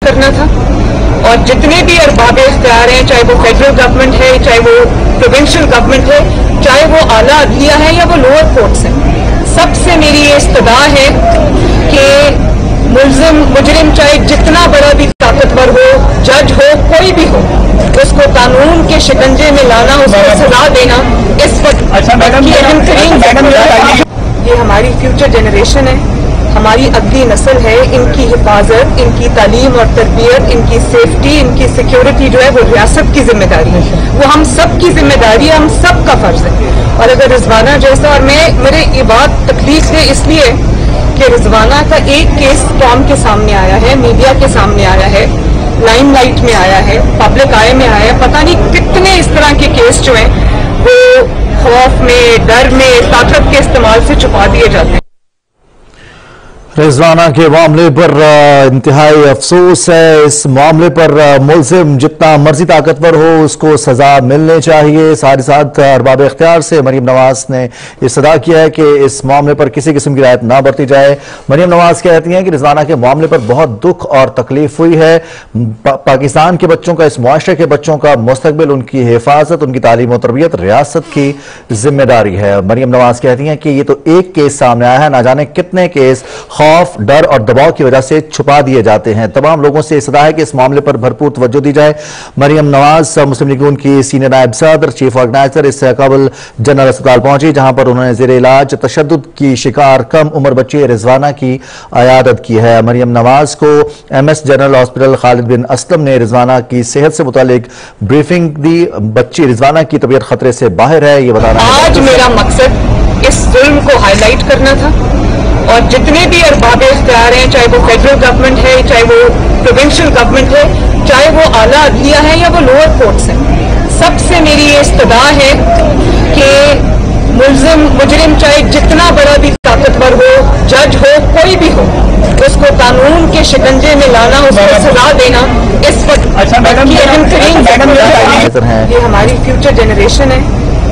करना था। और जितने भी अरबाब इख्तियार हैं, चाहे वो फेडरल गवर्नमेंट है, चाहे वो प्रोविंशियल गवर्नमेंट है, चाहे वो आला अदलिया है या वो लोअर कोर्ट्स हैं, सबसे मेरी ये इस्तदा है कि मुजरिम चाहे जितना बड़ा भी ताकतवर हो, जज हो, कोई भी हो, उसको कानून के शिकंजे में लाना, उसको सजा देना इस वक्त की अहम तरीन। ये हमारी फ्यूचर जनरेशन है, हमारी अगली नस्ल है, इनकी हिफाजत, इनकी तालीम और तरबियत, इनकी सेफ्टी, इनकी सिक्योरिटी जो है वो रियासत की जिम्मेदारी है, वो हम सब की जिम्मेदारी है, हम सब का फर्ज है। और अगर रिजवाना जैसा, और मेरे ये बात तकलीफ है इसलिए कि रिजवाना का एक केस कौम के सामने आया है, मीडिया के सामने आया है, लाइमलाइट में आया है, पब्लिक आय में आया है, पता नहीं कितने इस तरह के केस जो हैं वो खौफ में, डर में, ताकत के इस्तेमाल से छुपा दिए जाते हैं। रिजवाना के मामले पर इंतहाई अफसोस है। इस मामले पर मुलजिम जितना मर्जी ताकतवर हो उसको सजा मिलनी चाहिए। साथ ही साथ अरबाब इख्तियार से मरीम नवाज ने इस्तदा किया है कि इस मामले पर किसी किस्म की रियायत ना बरती जाए। मरीम नवाज कहती हैं कि रिजवाना के मामले पर बहुत दुख और तकलीफ हुई है। पाकिस्तान के बच्चों का, इस मुआशरे के बच्चों का मुस्तकबिल, उनकी हिफाजत, उनकी तालीम और तरबियत रियासत की जिम्मेदारी है। मरीम नवाज कहती हैं कि ये तो एक केस सामने आया है, ना जाने कितने केस खौफ, डर और दबाव की वजह से छुपा दिए जाते हैं। तमाम लोगों से इस्तदा है कि इस मामले पर भरपूर तवज्जो दी जाए। मरियम नवाज मुस्लिम लीग की सीनियर नायब सदर, चीफ ऑर्गेनाइजर इस काबुल जनरल अस्पताल पहुंची, जहां पर उन्होंने जेर इलाज तशद्दुद की शिकार कम उम्र बच्ची रिजवाना की अयादत की है। मरियम नवाज को MS जनरल हॉस्पिटल खालिद बिन असलम ने रिजवाना की सेहत से मुतालिक ब्रीफिंग दी। बच्ची रिजवाना की तबीयत खतरे से बाहर है, ये बताना। आज मेरा मकसद इस जुल्म को हाईलाइट करना था, और जितने भी अरबाब इख्तियार हैं, चाहे वो फेडरल गवर्नमेंट है, चाहे वो प्रोविंशियल गवर्नमेंट है, चाहे वो आला अदलिया है या वो लोअर कोर्ट्स हैं, सबसे मेरी ये इस्तदा है कि मुजरिम चाहे जितना बड़ा भी ताकतवर हो, जज हो, कोई भी हो, उसको कानून के शिकंजे में लाना, उसको सजा देना इस वक्त की अहम तरीन। ये हमारी फ्यूचर जनरेशन है,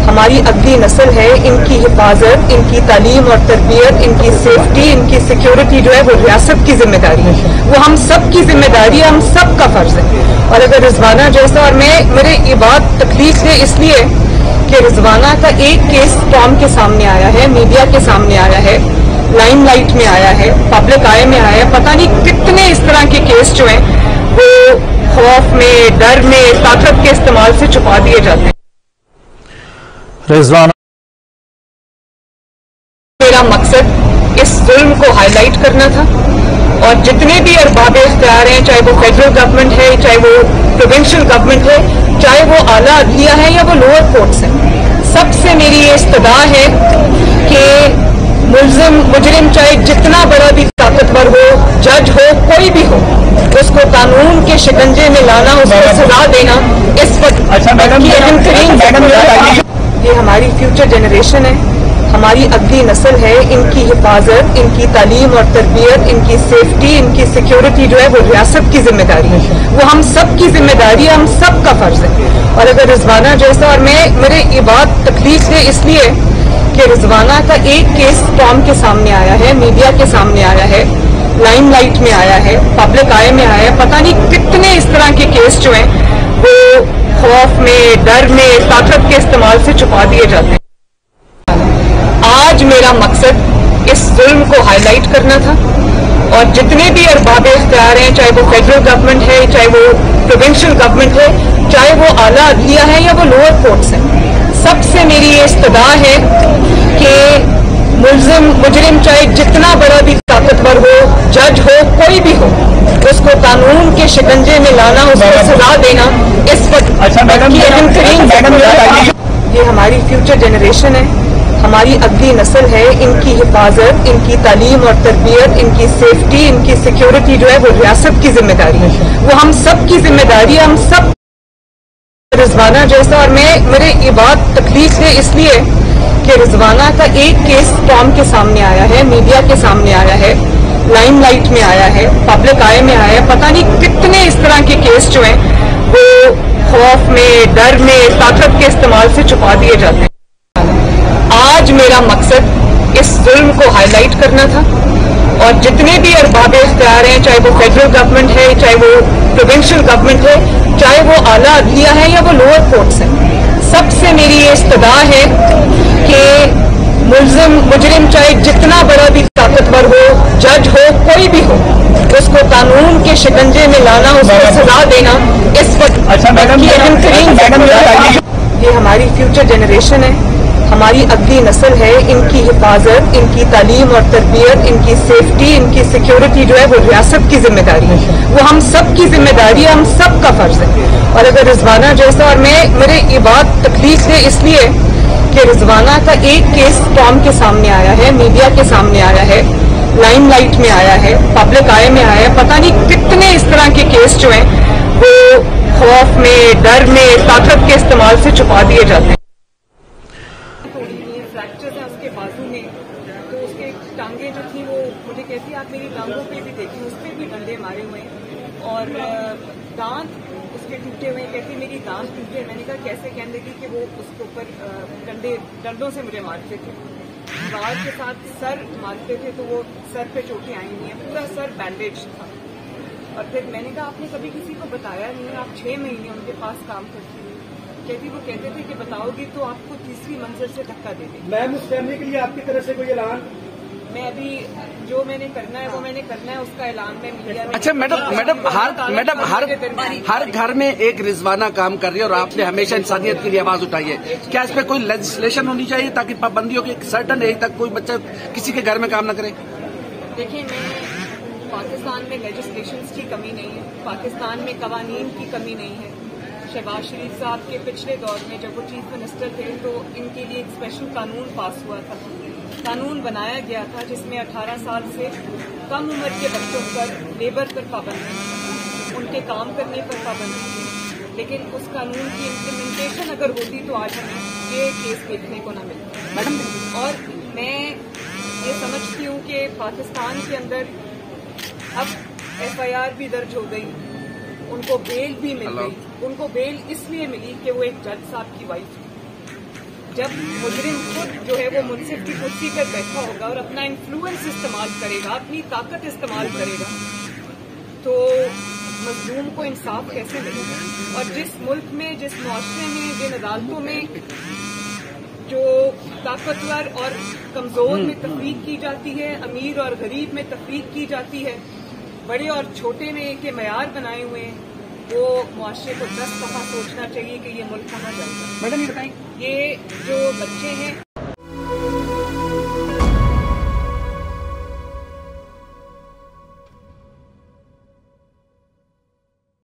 हमारी अगली नस्ल है, इनकी हिफाजत, इनकी तालीम और तरबियत, इनकी सेफ्टी, इनकी सिक्योरिटी जो है वो रियासत की जिम्मेदारी है, वो हम सब की जिम्मेदारी है, हम सब का फर्ज है। और अगर रिजवाना जैसा, और मेरे ये बात तकलीफ है इसलिए कि रिजवाना का एक केस कौम के सामने आया है, मीडिया के सामने आया है, लाइमलाइट में आया है, पब्लिक आय में आया है, पता नहीं कितने इस तरह के केस जो हैं वो खौफ में, डर में, ताकत के इस्तेमाल से छुपा दिए जाते हैं। रिजवाना मेरा मकसद इस जुल्म को हाईलाइट करना था, और जितने भी अरबाब इख्तियार हैं, चाहे वो फेडरल गवर्नमेंट है, चाहे वो प्रोविंशियल गवर्नमेंट है, चाहे वो आला अदलिया है या वो लोअर कोर्ट्स हैं, सबसे मेरी ये इस्तदा है कि मुजरिम चाहे जितना बड़ा भी ताकतवर हो, जज हो, कोई भी हो, उसको कानून के शिकंजे में लाना, उसको सजा देना इस वक्त की अहम तरीन। ये हमारी फ्यूचर जनरेशन है, हमारी अगली नस्ल है, इनकी हिफाजत, इनकी तालीम और तरबियत, इनकी सेफ्टी, इनकी सिक्योरिटी जो है वो रियासत की जिम्मेदारी है, वो हम सब की जिम्मेदारी है, हम सब का फर्ज है। और अगर रिजवाना जैसा, और मेरे ये बात तकलीफ है इसलिए कि रिजवाना का एक केस कौम के सामने आया है, मीडिया के सामने आया है, लाइमलाइट में आया है, पब्लिक आय में आया है, पता नहीं कितने इस तरह के केस जो हैं वो खौफ में, डर में, ताकत के इस्तेमाल से छुपा दिए जाते हैं। आज मेरा मकसद इस जुल्म को हाईलाइट करना था, और जितने भी अरबाब इख्तियार हैं, चाहे वो फेडरल गवर्नमेंट है, चाहे वो प्रोविंशियल गवर्नमेंट है, चाहे वो आला अदलिया है या वो लोअर कोर्ट्स हैं, सबसे मेरी ये इस्तदा है कि मुजरिम चाहे जितना बड़ा भी ताकतवर हो, जज हो, कोई भी हो, उसको कानून के शिकंजे में लाना, उसको सजा देना इस वक्त की अहम तरीन। ये हमारी फ्यूचर जनरेशन है, हमारी अगली नस्ल है, इनकी हिफाजत, इनकी तालीम और तरबियत, इनकी सेफ्टी, इनकी सिक्योरिटी जो है वो रियासत की जिम्मेदारी है, वो हम सब की जिम्मेदारी है, हम सब। रिजवाना जैसा, और मेरे ये बात तकलीफ है इसलिए कि रिजवाना का एक केस कौम के सामने आया है, मीडिया के सामने आया है, लाइमलाइट में आया है, पब्लिक आय में आया है, पता नहीं कितने इस तरह के केस जो हैं वो खौफ में, डर में, ताकत के इस्तेमाल से छुपा दिए जाते हैं। आज मेरा मकसद इस जुल्म को हाईलाइट करना था, और जितने भी अरबाब इख्तियार हैं, चाहे वो फेडरल गवर्नमेंट है, चाहे वो प्रोविंशियल गवर्नमेंट है, चाहे वो आला अदलिया है या वो लोअर कोर्ट्स हैं, सबसे मेरी ये इस्तदा है कि मुजरिम चाहे जितना बड़ा भी ताकतवर हो, जज हो, कोई भी हो, उसको कानून के शिकंजे में लाना, उसको सजा देना इस वक्त की अहम तरीन। ये हमारी फ्यूचर जनरेशन है, हमारी अगली नस्ल है, इनकी हिफाजत, इनकी तालीम और तरबियत, इनकी सेफ्टी, इनकी सिक्योरिटी जो है वो रियासत की जिम्मेदारी है, वो हम सब की जिम्मेदारी है, हम सब का फर्ज है। और अगर रिजवाना जैसा, और मेरे ये बात तकलीफ है इसलिए कि रिजवाना का एक केस टॉम के सामने आया है, मीडिया के सामने आया है, लाइमलाइट में आया है, पब्लिक आई में आया है, पता नहीं कितने इस तरह के केस जो हैं वो खौफ में, डर में, ताकत के इस्तेमाल से छुपा दिए जाते हैं। फ्रैक्चर्स हैं उसके बाजू में, तो उसके टांगे जो थी वो मुझे कहती आप मेरी टांगों पे भी देखी, उस पर भी डंडे मारे हुए हैं और दांत उसके टूटे हुए हैं। कहती मेरी दांत टूटे। मैंने कहा कैसे? कहने लगी कि वो उसके ऊपर डंडों से मुझे मारते थे, बाल के साथ सर मारते थे, तो वो सर पे चोटें आई हुई हैं, पूरा सर बैंडेज था। और फिर मैंने कहा आपने कभी किसी को बताया नहीं, आप 6 महीने उनके पास काम करती हुई। कहती वो कहते थे कि बताओगी तो आपको तीसरी मंजिल से धक्का दे देगी। मैम उस फैमिली के लिए आपकी तरफ से कोई ऐलान? मैं अभी जो मैंने करना है वो मैंने करना है, उसका ऐलान मैं मीडिया में। अच्छा मैडम हर घर में एक रिजवाना काम कर रही है और आपने हमेशा इंसानियत के लिए आवाज उठाई है। क्या इस पर कोई लेजिस्लेशन होनी चाहिए ताकि पाबंदियों की एक सर्टन एज तक कोई बच्चा किसी के घर में काम न करे? देखिए, पाकिस्तान में लेजिस्लेशंस की कमी नहीं है, पाकिस्तान में कवानीन की कमी नहीं है। शहबाज शरीफ साहब के पिछले दौर में जब वो चीफ मिनिस्टर थे तो इनके लिए एक स्पेशल कानून पास हुआ था, कानून बनाया गया था जिसमें 18 साल से कम उम्र के बच्चों पर लेबर पर पाबंदी, उनके काम करने पर पाबंदी थी। लेकिन उस कानून की इम्प्लीमेंटेशन अगर होती तो आज हमें ये केस देखने को न मिलता। मैडम, और मैं ये समझती हूँ कि पाकिस्तान के अंदर अब FIR भी दर्ज हो गई, उनको बेल भी मिल गई। उनको बेल इसलिए मिली कि वो एक जज साहब की वाइफ थी। जब मुजरिम खुद जो है वो मुनसिफ की कुर्सी पर बैठा होगा और अपना इन्फ्लुएंस इस्तेमाल करेगा, अपनी ताकत इस्तेमाल करेगा, तो मजलूम को इंसाफ कैसे मिलेगा? और जिस मुल्क में, जिस मुआशरे में, जिन अदालतों में जो ताकतवर और कमजोर में तफरीक की जाती है, अमीर और गरीब में तफरीक की जाती है, बड़े और छोटे में के मयार बनाए हुए हैं, वो मुआशरे को 10 दफा सोचना चाहिए कि ये मुल्क कहाँ जाएगा। मैडम ये बताएं, ये जो बच्चे हैं